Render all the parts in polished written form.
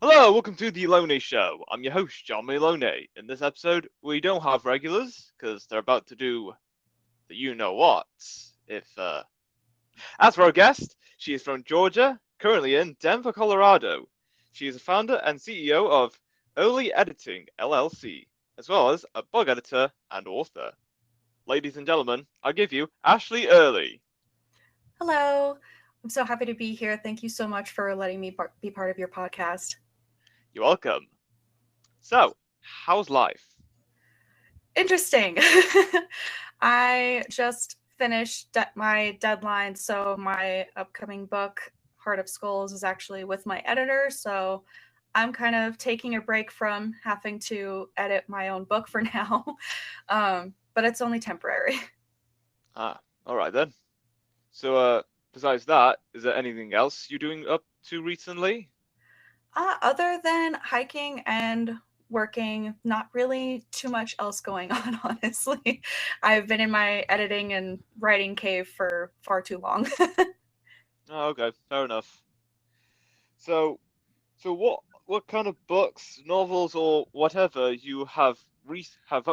Hello, welcome to the Loney Show. I'm your host, John Maloney. In this episode, we don't have regulars because they're about to do the you know what. If As for our guest, she is from Georgia, currently in Denver, Colorado. She is a founder and CEO of Earley Editing LLC, as well as a blog editor and author. Ladies and gentlemen, I give you Ashley Earley. Hello. I'm so happy to be here. Thank you so much for letting me be part of your podcast. You're welcome. So, how's life? Interesting. I just finished my deadline, so my upcoming book, Heart of Skulls, is actually with my editor. So I'm kind of taking a break from having to edit my own book for now, but it's only temporary. Alright then. So, besides that, is there anything else you're doing up to recently? Other than hiking and working, not really too much else going on, honestly. I've been in my editing and writing cave for far too long. Oh, okay, fair enough. So, so what kind of books, novels, or whatever you have have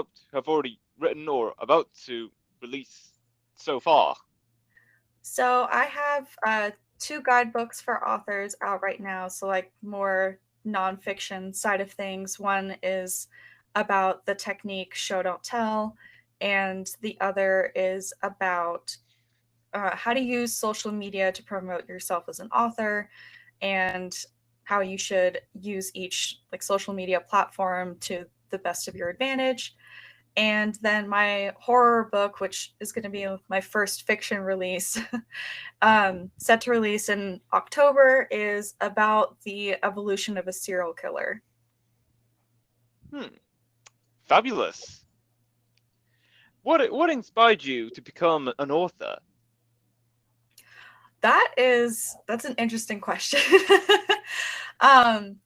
already written or about to release so far? So I have two guidebooks for authors out right now. So, like, more nonfiction side of things. One is about the technique show, don't tell, and the other is about how to use social media to promote yourself as an author and how you should use each like social media platform to the best of your advantage. And then my horror book, which is going to be my first fiction release, set to release in October, is about the evolution of a serial killer. Hmm, fabulous. What inspired you to become an author? That's an interesting question. um,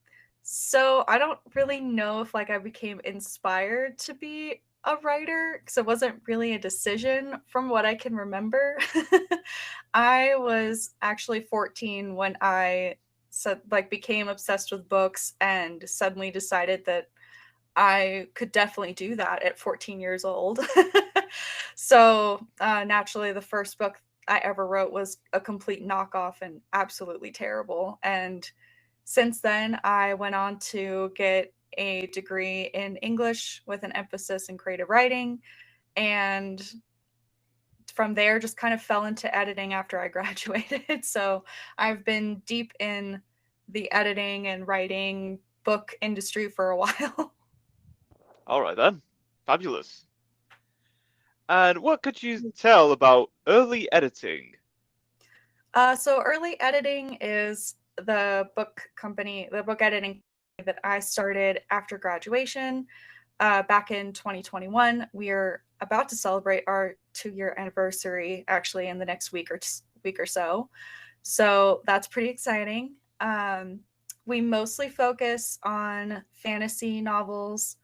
so I don't really know if like I became inspired to be a writer because it wasn't really a decision from what I can remember. I was actually 14 when I said like became obsessed with books and suddenly decided that I could definitely do that at 14 years old. So naturally, the first book I ever wrote was a complete knockoff and absolutely terrible. And since then, I went on to get a degree in English with an emphasis in creative writing. And from there, just kind of fell into editing after I graduated. So I've been deep in the editing and writing book industry for a while. All right then, fabulous. And what could you tell about early editing? So Early Editing is the book editing that I started after graduation back in 2021. We are about to celebrate our 2-year anniversary actually in the next week or so. So that's pretty exciting. We mostly focus on fantasy novels,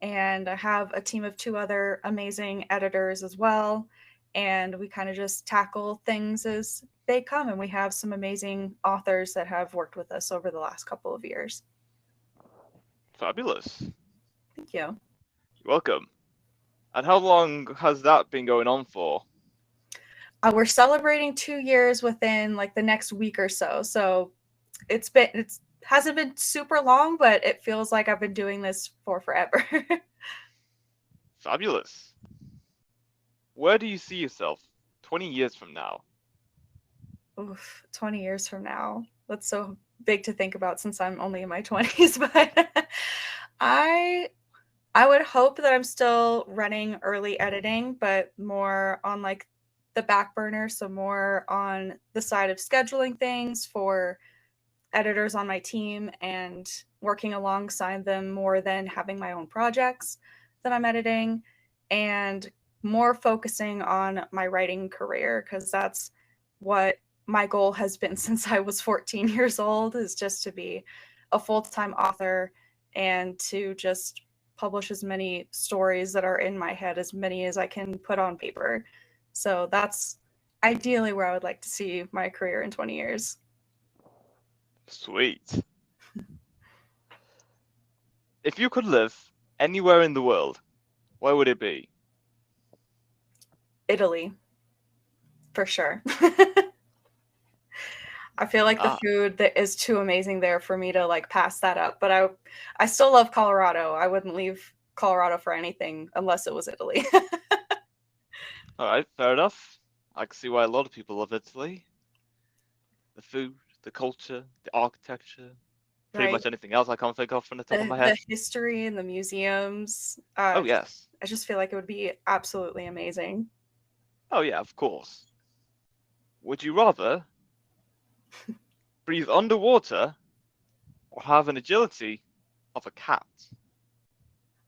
and I have a team of two other amazing editors as well. And we kind of just tackle things as they come. And we have some amazing authors that have worked with us over the last couple of years. Fabulous. Thank you. You're welcome. And how long has that been going on for? We're celebrating 2 years within like the next week or so. So it's hasn't been super long, but it feels like I've been doing this for forever. Fabulous. Where do you see yourself 20 years from now? Oof, 20 years from now. That's so big to think about since I'm only in my 20s, but I I would hope that I'm still running early editing, but more on like the back burner, so more on the side of scheduling things for editors on my team and working alongside them more than having my own projects that I'm editing, and more focusing on my writing career because that's what my goal has been since I was 14 years old, is just to be a full-time author and to just publish as many stories that are in my head, as many as I can put on paper. So that's ideally where I would like to see my career in 20 years. Sweet. If you could live anywhere in the world, where would it be? Italy, for sure. I feel like the Ah, food that is too amazing there for me to like pass that up. But I still love Colorado. I wouldn't leave Colorado for anything unless it was Italy. all right, fair enough. I can see why a lot of people love Italy. The food, the culture, the architecture, pretty Right. much anything else I can't think of from the top of my The head. history and the museums. Oh, yes. I just feel like it would be absolutely amazing. Oh, yeah, of course. Would you rather breathe underwater or have an agility of a cat?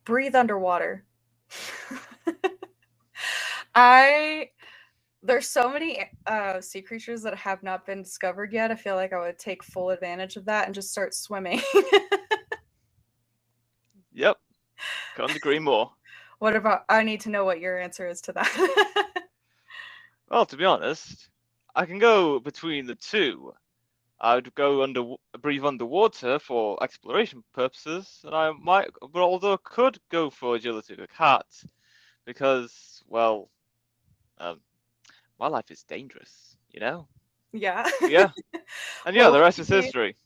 Breathe underwater. I There's so many sea creatures that have not been discovered yet. I feel like I would take full advantage of that and just start swimming. Yep, couldn't agree more. What about I need to know what your answer is to that. Well, to be honest, I can go between the two. I'd go breathe underwater for exploration purposes, and I might, but although could go for agility of a cat, because, well, um, my life is dangerous, you know? Yeah. Yeah, and yeah, What the rest would is be history.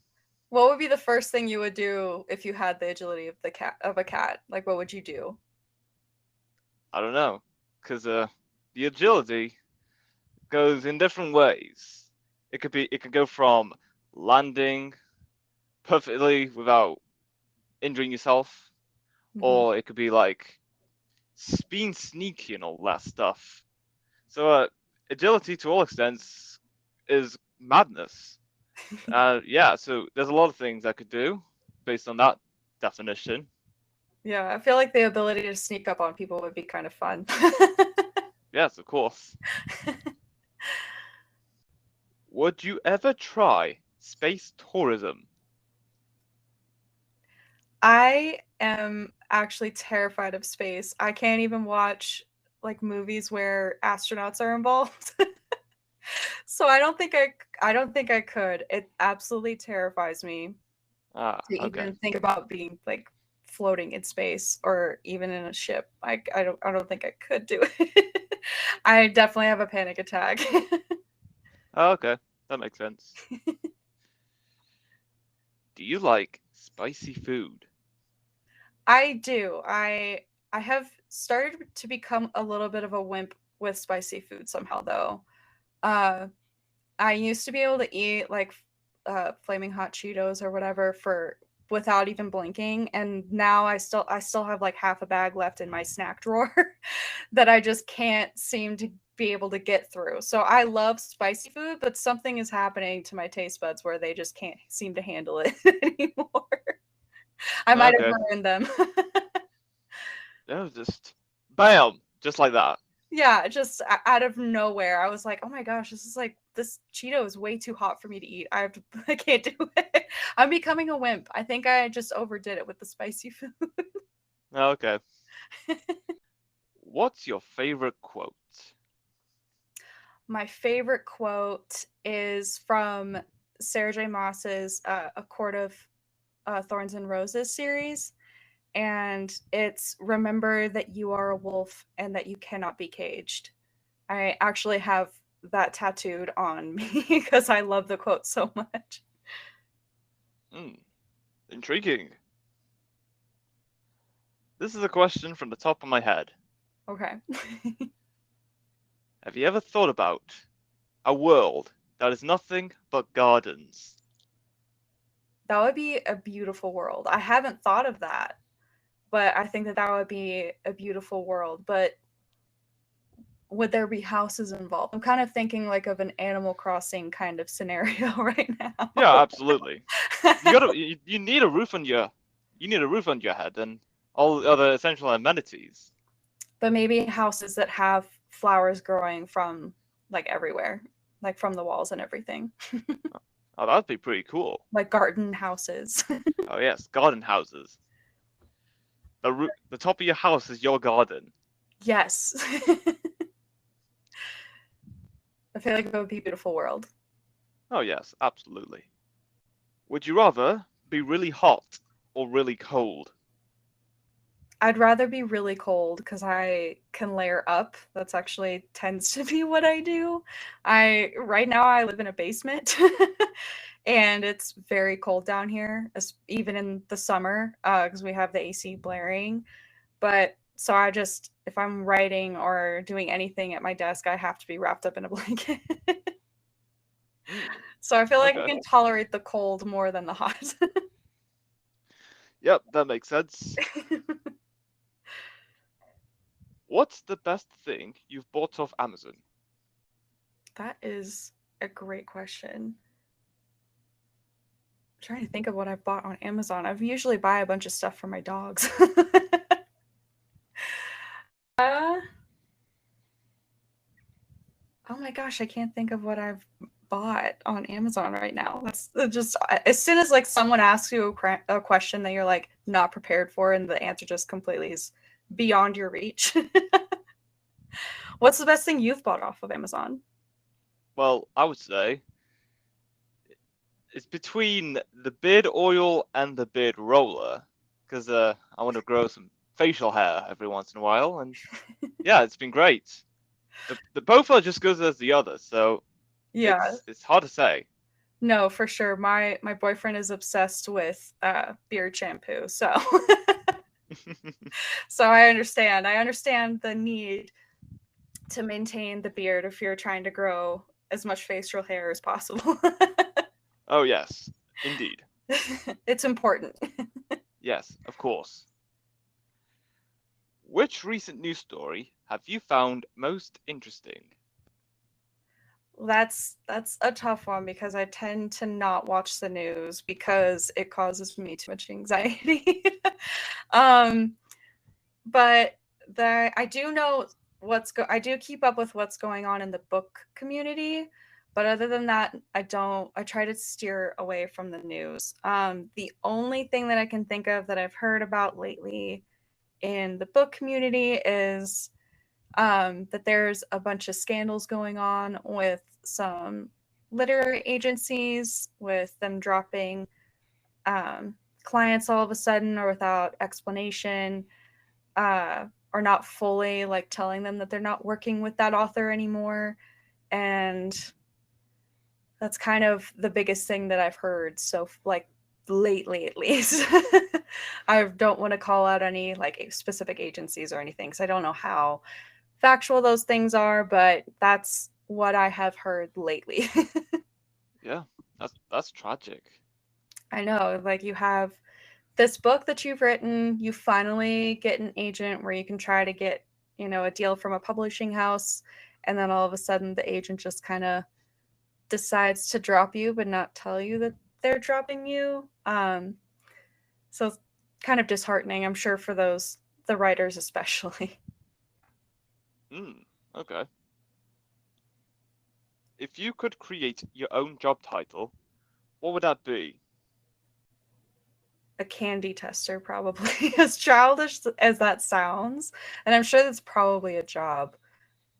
what would be the first thing you would do if you had the agility of the cat of a cat? Like what would you do? I don't know, because the agility goes in different ways. It could go from landing perfectly without injuring yourself, Mhm. or it could be like being sneaky and all that stuff. So agility to all extents is madness. Yeah, so there's a lot of things I could do based on that definition. Yeah, I feel like the ability to sneak up on people would be kind of fun. Yes, of course. Would you ever try space tourism? I am actually terrified of space. I can't even watch like movies where astronauts are involved. So I don't think I could. It absolutely terrifies me Ah, to okay. even think about being like floating in space or even in a ship. I don't think I could do it. I definitely have a panic attack. Oh, okay, that makes sense. Do you like spicy food? I do. I have started to become a little bit of a wimp with spicy food somehow though. Uh I used to be able to eat like flaming hot Cheetos or whatever for without even blinking, and now I still have like half a bag left in my snack drawer that I just can't seem to be able to get through. So I love spicy food, but something is happening to my taste buds where they just can't seem to handle it anymore. I might have Okay. ruined them. Yeah, just bam, just like that. Yeah, just out of nowhere, I was like, "Oh my gosh, this Cheeto is way too hot for me to eat. I can't do it. I'm becoming a wimp. I think I just overdid it with the spicy food." Okay. What's your favorite quote? My favorite quote is from Sarah J. Maas's A Court of Thorns and Roses series, and it's remember that you are a wolf and that you cannot be caged. I actually have that tattooed on me because I love the quote so much. Hmm, intriguing. This is a question from the top of my head. Okay. Have you ever thought about a world that is nothing but gardens? That would be a beautiful world. I haven't thought of that, but I think that that would be a beautiful world. But would there be houses involved? I'm kind of thinking like of an Animal Crossing kind of scenario right now. Yeah, absolutely. You need a roof on your head and all the other essential amenities. But maybe houses that have flowers growing from like everywhere, like from the walls and everything, Oh, that'd be pretty cool. like garden houses. Oh yes, garden houses. The top of your house is your garden. Yes. I feel like it would be a beautiful world. Oh yes, absolutely. Would you rather be really hot or really cold? I'd rather be really cold because I can layer up. That's actually tends to be what I do. I right now I live in a basement, and it's very cold down here, even in the summer, because we have the AC blaring. But so I just, if I'm writing or doing anything at my desk, I have to be wrapped up in a blanket. Mm, So I feel like I okay. can tolerate the cold more than the hot. Yep, that makes sense. What's the best thing you've bought off Amazon? That is a great question. I'm trying to think of what I've bought on Amazon. I've usually buy a bunch of stuff for my dogs. uh, oh my gosh, I can't think of what I've bought on Amazon right now. That's just as soon as like someone asks you a question that you're like not prepared for, and the answer just completely is beyond your reach. What's the best thing you've bought off of Amazon? Well, I would say it's between the beard oil and the beard roller, because I want to grow some facial hair every once in a while, and yeah, it's been great. The both are just as good as the other, so Yeah, it's hard to say. no, for sure. My boyfriend is obsessed with beard shampoo, so so I understand. I understand the need to maintain the beard if you're trying to grow as much facial hair as possible. Oh yes, indeed. It's important. Yes, of course. Which recent news story have you found most interesting? That's a tough one because I tend to not watch the news because it causes me too much anxiety. um, but I do know I do keep up with what's going on in the book community, but other than that, I try to steer away from the news. The only thing that I can think of that I've heard about lately in the book community is that there's a bunch of scandals going on with some literary agencies, with them dropping um, clients all of a sudden or without explanation, uh, or not fully like telling them that they're not working with that author anymore. And that's kind of the biggest thing that I've heard. So, like, lately at least. I don't want to call out any like specific agencies or anything because I don't know how factual those things are, but that's what I have heard lately. Yeah, that's tragic. I know, like you have this book that you've written, you finally get an agent where you can try to get, a deal from a publishing house, and then all of a sudden the agent just kind of decides to drop you but not tell you that they're dropping you. So it's kind of disheartening, I'm sure, for the writers especially. Hmm, okay. If you could create your own job title, what would that be? A candy tester, probably. As childish as that sounds, and I'm sure that's probably a job,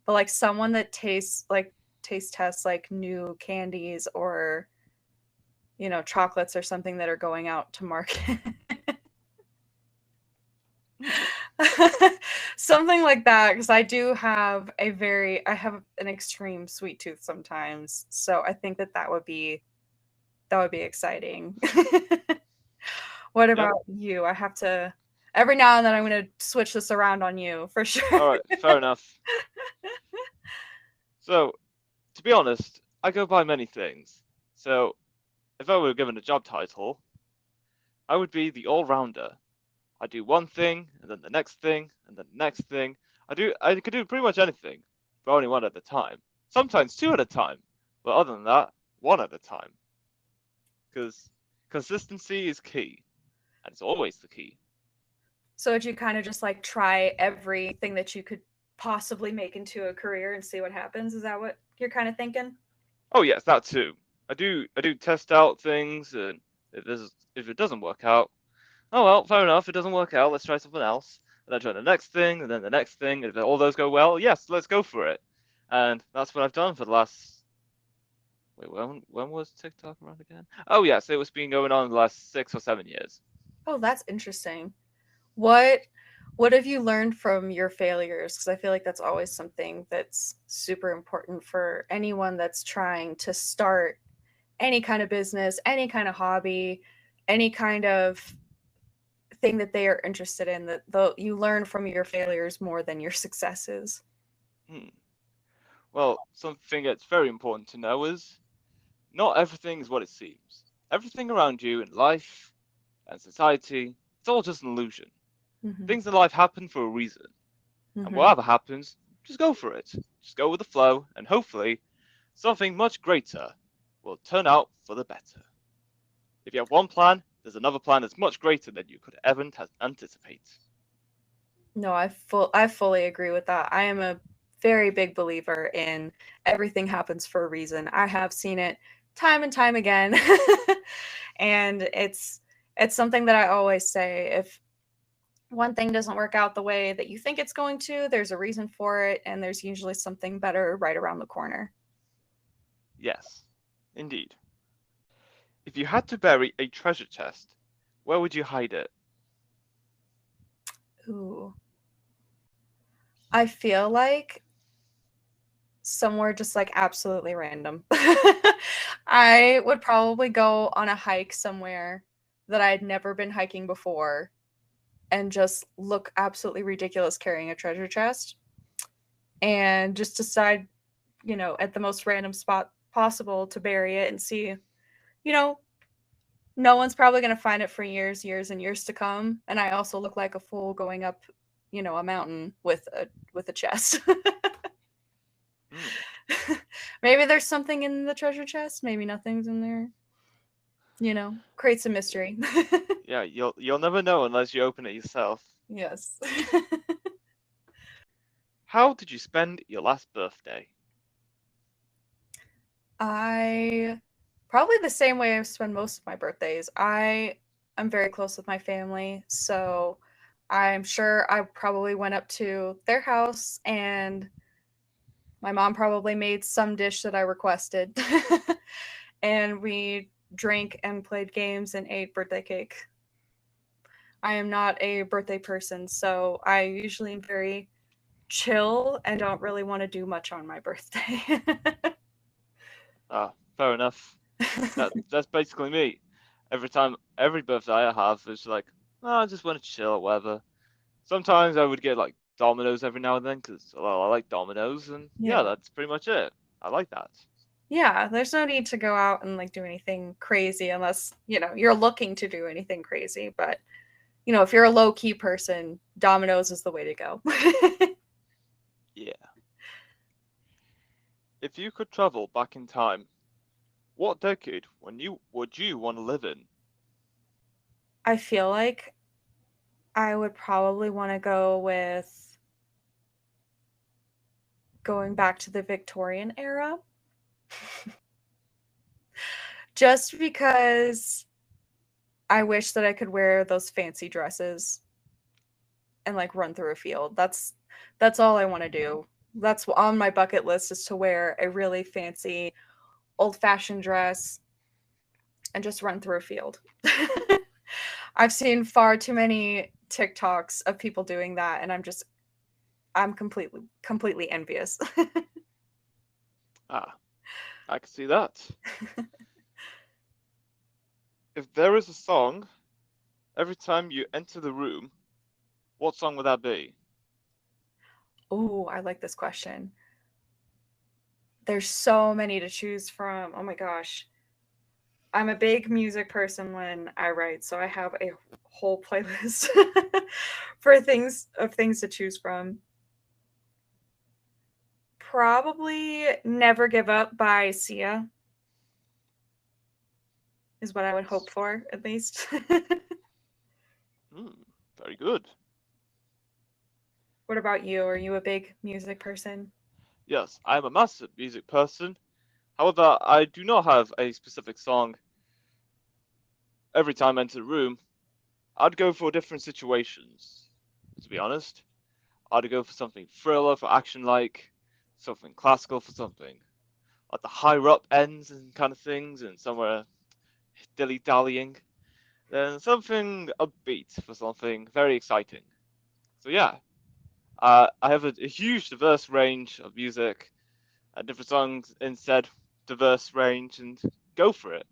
but like someone that taste tests like new candies or chocolates or something that are going out to market. Hmm, Something like that, because I have an extreme sweet tooth sometimes, so I think that would be exciting. What yep. about you? I have to every now and then I'm going to switch this around on you for sure. All right, fair enough. So, to be honest, I go by many things. So, if I were given a job title, I would be the all-rounder. I do one thing, and then the next thing, and then the next thing. I could do pretty much anything, but only one at a time. Sometimes two at a time, but other than that, one at a time. Because consistency is key, and it's always the key. So would you kind of just like try everything that you could possibly make into a career and see what happens? Is that what you're kind of thinking? Oh yes, that too. I do test out things, and if it doesn't work out, oh well, fair enough. It doesn't work out. Let's try something else. And then try the next thing, and then the next thing. If all those go well, yes, let's go for it. And that's what I've done for the last. Wait, when was TikTok around again? Oh yes, it was been going on the last 6 or 7 years. Oh, that's interesting. What What have you learned from your failures? Because I feel like that's always something that's super important for anyone that's trying to start any kind of business, any kind of hobby, any kind of thing that they are interested in, that you learn from your failures more than your successes. Hmm. Well, something that's very important to know is not everything is what it seems. Everything around you in life and society, it's all just an illusion. Mm-hmm. Things in life happen for a reason. And Mm-hmm. whatever happens, just go for it. Just go with the flow, and hopefully, something much greater will turn out for the better. If you have one plan, there's another plan that's much greater than you could ever anticipate. No, I fully agree with that. I am a very big believer in everything happens for a reason. I have seen it time and time again. And it's something that I always say, if one thing doesn't work out the way that you think it's going to, there's a reason for it, and there's usually something better right around the corner. Yes, indeed. If you had to bury a treasure chest, where would you hide it? Ooh. I feel like somewhere just like absolutely random. I would probably go on a hike somewhere that I had never been hiking before and just look absolutely ridiculous carrying a treasure chest and just decide, at the most random spot possible to bury it and see, you know, no one's probably going to find it for years and years to come. And I also look like a fool going up, a mountain with a chest. Hmm. Maybe there's something in the treasure chest. Maybe nothing's in there. Create some mystery. Yeah, you'll never know unless you open it yourself. Yes. How did you spend your last birthday? I probably the same way I spend most of my birthdays. I'm very close with my family, so I'm sure I probably went up to their house and my mom probably made some dish that I requested. And we drank and played games and ate birthday cake. I am not a birthday person, so I usually am very chill and don't really want to do much on my birthday. Ah, fair enough. That's basically me. Every birthday I have is like, oh, I just want to chill or whatever. Sometimes I would get like Dominoes every now and then because well, I like Dominoes, and yeah, Yeah. that's pretty much it. I like that. Yeah, there's no need to go out and like do anything crazy unless, you're looking to do anything crazy, but if you're a low key person, Domino's is the way to go. Yeah. If you could travel back in time, what decade would you want to live in? I feel like I would probably want to go with going back to the Victorian era. Just because I wish that I could wear those fancy dresses and like run through a field. That's all I want to do. That's on my bucket list, is to wear a really fancy old-fashioned dress and just run through a field. I've seen far too many TikToks of people doing that, and I'm completely envious. Ah, I can see that. If there is a song every time you enter the room, what song would that be? Oh, I like this question. There's so many to choose from. Oh my gosh. I'm a big music person when I write, so I have a whole playlist for things to choose from. Probably Never Give Up by Sia is what I would hope for, at least. Hmm, very good. What about you? Are you a big music person? Yes, I am a massive music person. However, I do not have a specific song every time I enter the room. I'd go for different situations, to be honest. I'd go for something thriller, for action like, something classical for something at the higher up ends and kind of things, and somewhere dilly dallying. Then something upbeat for something very exciting. So yeah, I have a huge diverse range of music, different songs instead, diverse range, and go for it.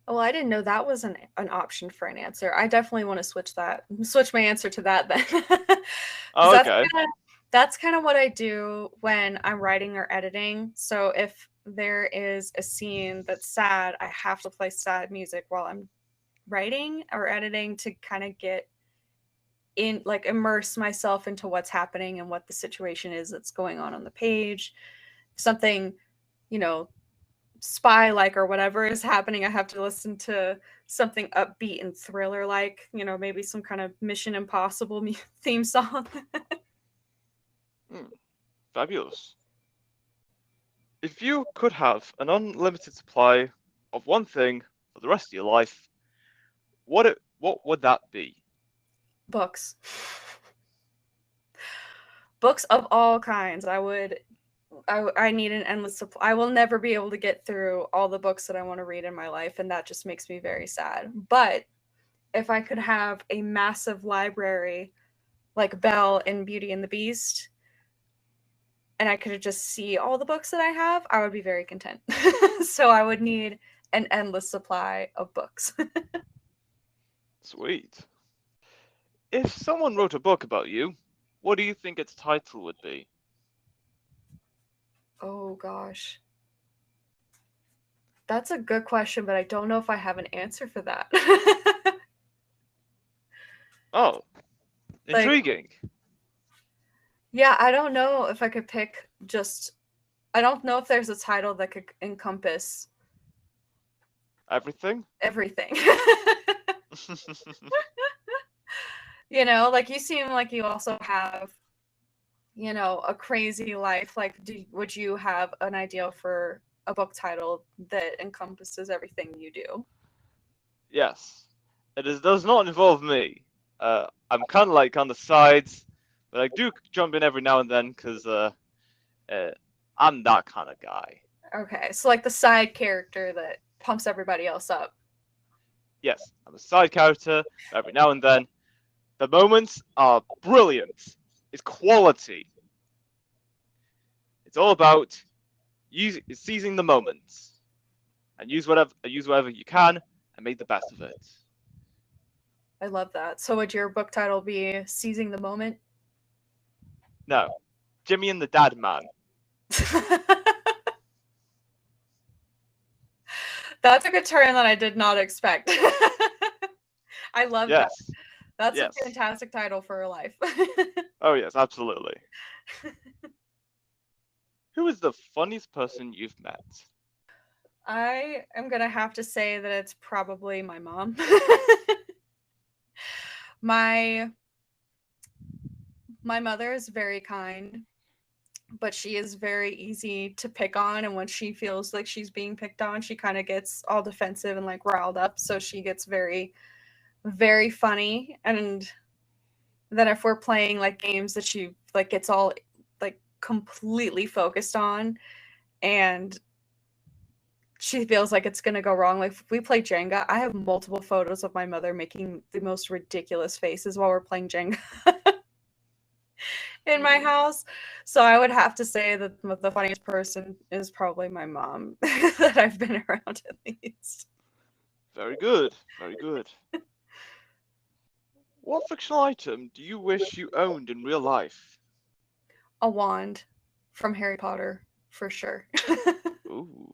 Well, I didn't know that was an option for an answer. I definitely want to switch my answer to that then. Because Oh, okay. that's kind of what I do when I'm writing or editing. So if there is a scene that's sad, I have to play sad music while I'm writing or editing to kind of get in, like, immerse myself into what's happening and what the situation is that's going on the page. Something, you know, spy like or whatever is happening, I have to listen to something upbeat and thriller like, maybe some kind of Mission Impossible theme song. Hmm, fabulous. If you could have an unlimited supply of one thing for the rest of your life, what would that be? Books. Books of all kinds. I need an endless supply. I will never be able to get through all the books that I want to read in my life, and that just makes me very sad. But if I could have a massive library like Belle in Beauty and the Beast, and I could just see all the books that I have, I would be very content. So I would need an endless supply of books. Sweet. If someone wrote a book about you, what do you think its title would be? Oh gosh. That's a good question, but I don't know if I have an answer for that. Oh, Like, intriguing. yeah, I don't know if I could pick just I don't know if there's a title that could encompass Everything? everything. Like, you seem like you also have, a crazy life. Like, would you have an idea for a book title that encompasses everything you do? Yes. Does not involve me. I'm kind of like on the sides, but I do jump in every now and then because uh, I'm that kind of guy. Okay, so like the side character that pumps everybody else up. Yes, I'm a side character, but every now and then the moments are brilliant. It's quality. It's all about seizing the moments and use whatever you can and make the best of it. I love that. So would your book title be Seizing the Moment? No, Jimmy and the Dad Man. That's a good turn that I did not expect. I love that. Yes, That's a yes. fantastic title for a life. Oh yes, absolutely. Who is the funniest person you've met? I am gonna have to say that it's probably my mom. my my mother is very kind, but she is very easy to pick on, and when she feels like she's being picked on, she kind of gets all defensive and like riled up. So she gets very, very funny. And then if we're playing like games that she like gets all like completely focused on, and she feels like it's gonna go wrong. Like, if we play Jenga, I have multiple photos of my mother making the most ridiculous faces while we're playing Jenga in my house. So I would have to say that the funniest person is probably my mom that I've been around at least. Very good, very good. What fictional item do you wish you owned in real life? A wand from Harry Potter, for sure. Ooh,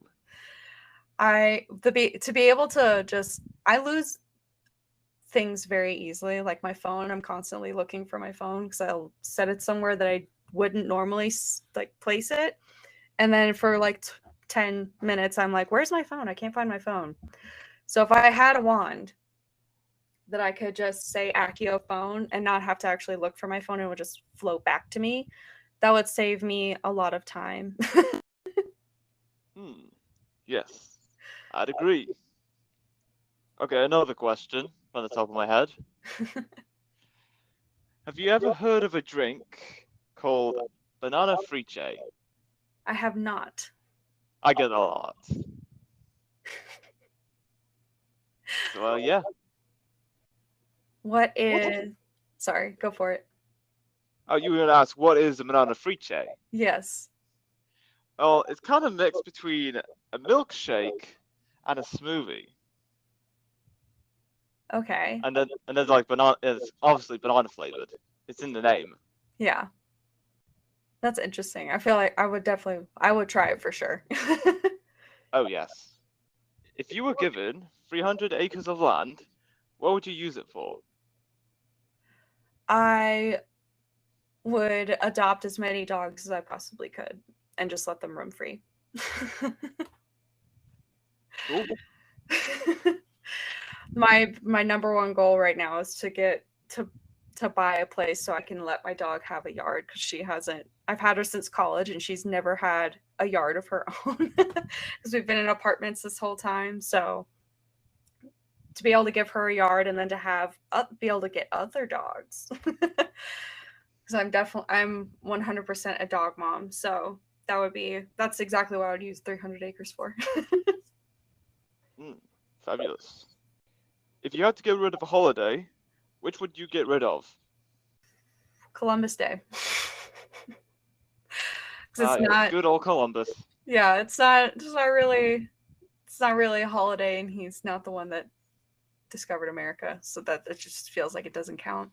To be able to just I lose things very easily. Like my phone, I'm constantly looking for my phone because I'll set it somewhere that I wouldn't normally like place it, and then for like 10 minutes I'm like, where's my phone? I can't find my phone. So if I had a wand that I could just say Accio phone and not have to actually look for my phone, it would just float back to me, that would save me a lot of time. hmm. Yes, I'd agree. Okay, another question from the top of my head. Have you ever heard of a drink called banana friche? I have not. I get a lot. So, yeah. What What? is Sorry, go for it. Oh, you were going to ask, what is a banana friche? Yes. Well, it's kind of mixed between a milkshake and a smoothie. Okay. And there's like banana, it's obviously banana flavored. It's in the name. Yeah. That's interesting. I feel like I would try it for sure. Oh, yes. If you were given 300 acres of land, what would you use it for? I would adopt as many dogs as I possibly could and just let them roam free. Cool. My number one goal right now is to get to buy a place so I can let my dog have a yard because she hasn't. I've had her since college and she's never had a yard of her own because we've been in apartments this whole time. So to be able to give her a yard and then to have be able to get other dogs because I'm 100% a dog mom. So that's exactly what I would use 300 acres for. Fabulous. If you had to get rid of a holiday, which would you get rid of? Columbus Day. It's not good old Columbus. Yeah, it's not really a holiday, and he's not the one that discovered America, so that it just feels like it doesn't count.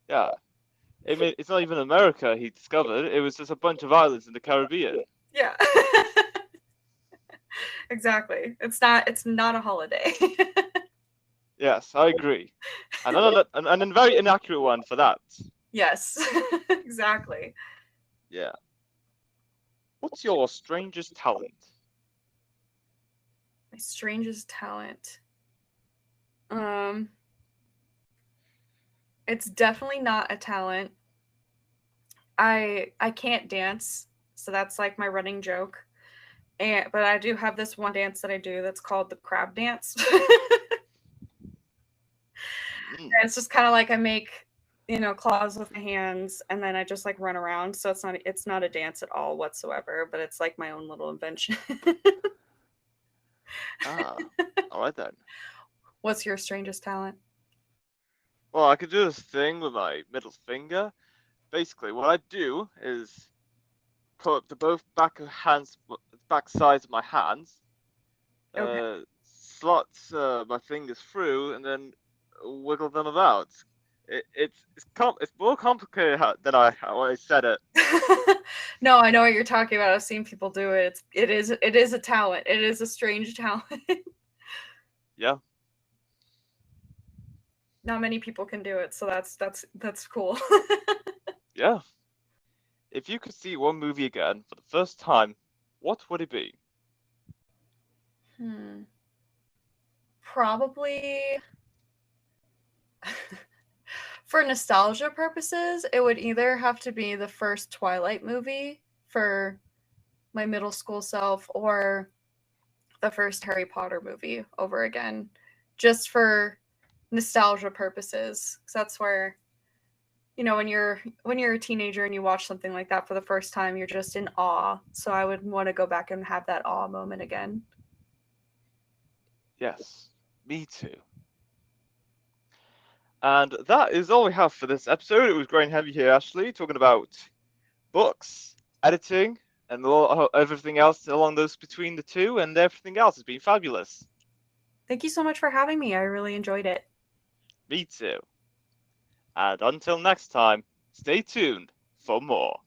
Yeah. I mean, it's not even America he discovered. It was just a bunch of islands in the Caribbean. Yeah. Exactly. It's not a holiday. Yes, I agree. And a very inaccurate one for that. Yes. Exactly. Yeah. What's your strangest talent? My strangest talent. It's definitely not a talent. I can't dance, so that's like my running joke. But I do have this one dance that I do that's called the crab dance. And it's just kind of like I make, claws with my hands and then I just like run around. So it's not a dance at all whatsoever, but it's like my own little invention. All right then. What's your strangest talent? Well, I could do this thing with my middle finger. Basically, what I do is put up the both back sides of my hands, Okay. slot my fingers through, and then wiggle them about. It's more complicated than how I said it. No, I know what you're talking about. I've seen people do it. It is a talent. It is a strange talent. Yeah. Not many people can do it, so that's cool. Yeah. If you could see one movie again for the first time, what would it be? Probably for nostalgia purposes, it would either have to be the first Twilight movie for my middle school self or the first Harry Potter movie over again, just for nostalgia purposes. Because that's where, when you're a teenager and you watch something like that for the first time, you're just in awe. So I would want to go back and have that awe moment again. Yes, me too. And that is all we have for this episode. It was great having you here, Ashley, talking about books, editing, and everything else along those between the two, and everything else has been fabulous. Thank you so much for having me. I really enjoyed it. Me too. And until next time, stay tuned for more.